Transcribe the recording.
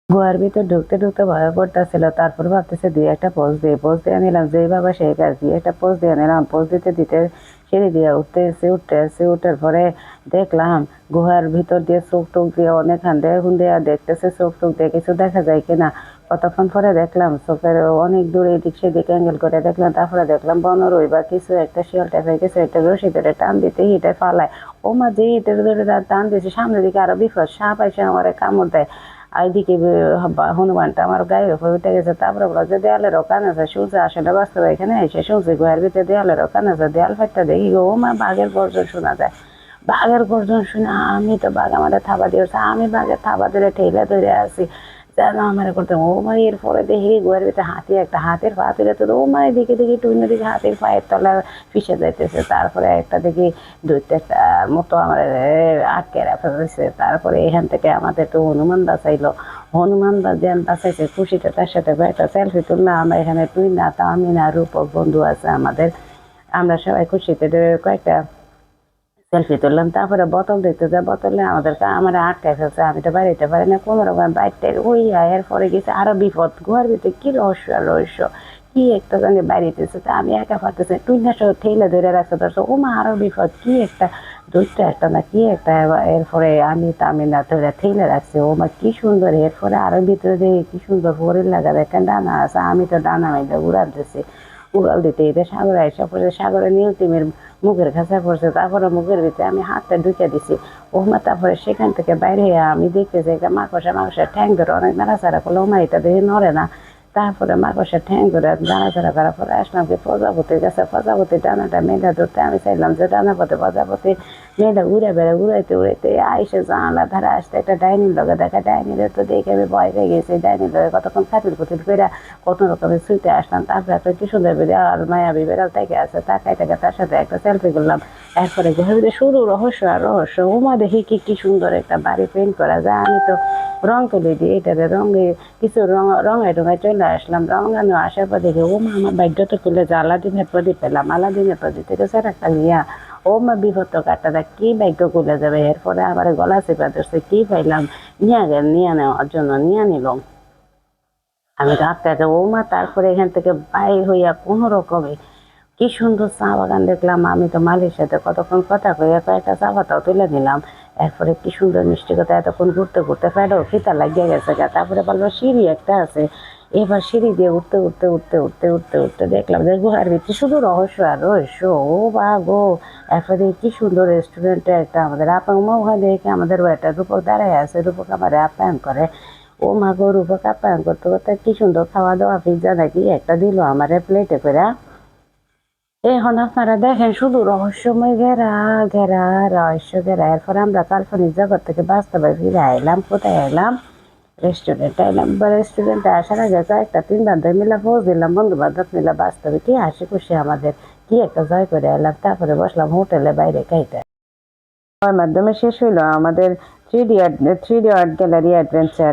গুহার ভিতর ঢুকতে ঢুকতে ভয় করতেছিল, তারপর ভাবতেছে দুই একটা পোজ দিয়ে নিলাম, যেই বাবা সেই কাজ, দিয়ে একটা পোজ দিয়ে নিলাম। পোজ দিতে দিতে সিঁড়ি দিয়ে উঠতে পরে দেখলাম গুহার ভিতর দিয়ে চোখ টোক দিয়ে অনেকখান দিয়ে দেখতেছে, চোখ টোক দিয়ে কিছু দেখা যায় কিনা। কতক্ষণ পরে দেখলাম চোখের অনেক দূরে এদিক সেদিক অ্যাঙ্গেল করে দেখলাম, তারপরে দেখলাম বনরই বা কিছু একটা শিয়াল টাইপের কিছু একটা রশি ধরে টান দিতে হিটে ফালায়। ও মা, যে হিটের ধরে টান দিয়েছে সামনের দিকে আরো বিপদ, সাপ এসে আমার কামড় দেয়। এইদিকে হনুমানটা আমার গায়ের উপর উঠে গেছে। তারপরে বলো যে দেয়ালের ওখানে আছে, শুনছে আসলে বাস্তবে এখানে এসে শুনছে গুহার ভিতরে দেয়ালের ওখানে আছে। দেয়াল ফাটটা দেখি গো, ও মা, বাঘের গর্জন শোনা যায়। বাঘের গর্জন শুনে আমি তো বাঘ আমাদের থাবা দিয়েছে, আমি বাঘের থাবা ধরে ঠেলে ধরে আছি যেন আমার করতে। ও মা, এরপরে দেখি গুহার ভিতরে হাতি, একটা হাতির পা তুলে তো ও মা, দিকে দেখি টুইনে দিকে হাতির পায়ের তলা ফিসে যাইতেছে। তারপরে একটা দেখি দুইটা একটা মতো আমার আটকে রাখা হয়েছে। তারপরে এখান থেকে আমাদের তো হনুমান বাঁচাইলো। হনুমান বাঁচাইছে খুশিতে, তার সাথে একটা সেলফি তুললাম আমরা এখানে। তুই না, তা আমি না, রূপক বন্ধু আছে আমাদের, আমরা সবাই খুশিতে কয়েকটা সেলফি তুললাম। তারপরে বোতল দিতে যা, বোতলে আমাদেরকে আমার আটকায় ফেলছে, আমি তো বাড়িতে পারি না কোনো রকম বাইকটা ওই এরপরে গেছে আরো বিপদ। গুহার ভিতরে কি রহস্য আর রহস্য, কি একটা জানি বাড়িতেছে, তা আমি একা পারতেছি টুইনা সহ ঠেলে ধরে রাখতে পারছো। ও মা, আরো বিপদ, কি একটা দুইটা একটা না কি একটা। এরপরে আমি না ধরে ঠেলে রাখছি। ও মা, কি সুন্দর। এরপরে আরো ভিতরে দেখি কি সুন্দর ফরিল লাগা একটা ডানা আছে, আমি তো ডানা মাইলে উড়াল দিছি। উড়াল দিতে এটা সাগরে এসে পড়ছে, সাগরে নীলতিমির মুখের কাছে পড়ছে। তারপরে মুখের ভিতরে আমি হাতটা ঢুকে দিছি। ও মা, তারপরে সেখান থেকে বাইরে আমি দেখতেছি একটা মাকড়সার ঠ্যাং ধরে অনেক নাড়াচাড়া করলো। ও মা, এটা দেখে নড়ে না। তারপরে মাকড়সার ঠ্যাং ধরে নাড়াচাড়া করার পরে আসলাম কি প্রজাপতির কাছে। প্রজাপতির ডানাটা মেয়েটা ধরতে আমি চাইলাম যে ডানা পথে প্রজাপতির মেয়েটা উড়ে বেড়ে উড়াইতে উড়াইতে আইসে জানালা ধারে আসতে একটা ডাইনির লগে দেখা। ডাইনির তো দেখে আমি ভয় পেয়ে গেছি। ডাইনির লগে কতক্ষণ খাতির কুতির করে কত রকমের ছুটে আসলাম। তারপরে একটা কি সুন্দর বিড়াল, মায়াবী বিড়াল থেকে আছে, তাকাই থেকে তার সাথে একটা সেলফি করলাম। এরপরে ঘরে শুরু রহস্য আর রহস্য। উমা, দেখি কি কি সুন্দর একটা বাড়ি পেন্ট করা যায়। আমি তো রং তুলে দিই এটাতে, রঙে কিছু রঙায় টঙায় চলে আসলাম। রঙানো আসার পর দেখি ও মা, আমার ভাগ্য তো খুলে যে আলাদিনের প্রদীপ পেলাম। আলাদিনের প্রদীপ থেকে স্যার একটা নিয়া, ও মা, বিপত্ত কাটটা কি ভাগ্য খুলে যাবে। এরপরে আবার গলা চেপা ধরছে, কি পাইলাম, নিয়ে নেওয়ার জন্য নিয়ে নিল। আমি তো আটকাতে ও মা, তারপরে এখান থেকে বাইর হইয়া কোনো রকমে কি সুন্দর চা বাগান দেখলাম। আমি তো মালির সাথে কতক্ষণ কথা কইয়া কয়েকটা চা পাতাও তুলে নিলাম। এরপরে কি সুন্দর মিষ্টি কথা, এতক্ষণ ঘুরতে ঘুরতে ফেরো খিতা লাগিয়ে গেছে গা। তারপরে বলবো সিঁড়ি একটা আছে, এবার সিঁড়ি দিয়ে উঠতে দেখলাম যে গুহার ভিতরে শুধু রহস্য আর রহস্য। ও বা গো, এরপরে কি সুন্দর রেস্টুরেন্টে একটা আমাদের আপা উমা, ওখানে দেখে আমাদের একটা রূপক দাঁড়ায় আছে। রূপক আমার আপ্যায়ন করে। ও মা গো, রূপক আপ্যায়ন করতে করতে কি সুন্দর খাওয়া দাওয়া, পিজ্জা নাকি একটা দিল আমার প্লেটে করে। এখন আপনারা দেখেন শুধু রহস্যময় ঘেরা ঘেরা রহস্য ঘেরা। এরপর আমরা কাল্পনিক জগৎ থেকে বাস্তবে ফিরে আইলাম। কোথায় আইলাম? রেস্টুরেন্টে আইলাম। বা রেস্টুরেন্টে আসার আগে কয়েকটা তিন বান্ধব মিলা পোজ দিলাম, বন্ধু বান্ধব মিলা। বাস্তবে কি হাসি খুশি আমাদের, কি একটা জয় করে এলাম। তারপরে বসলাম হোটেলে বাইরে খাইতে। তার মাধ্যমে শেষ হইলো আমাদের three D art gallery adventure.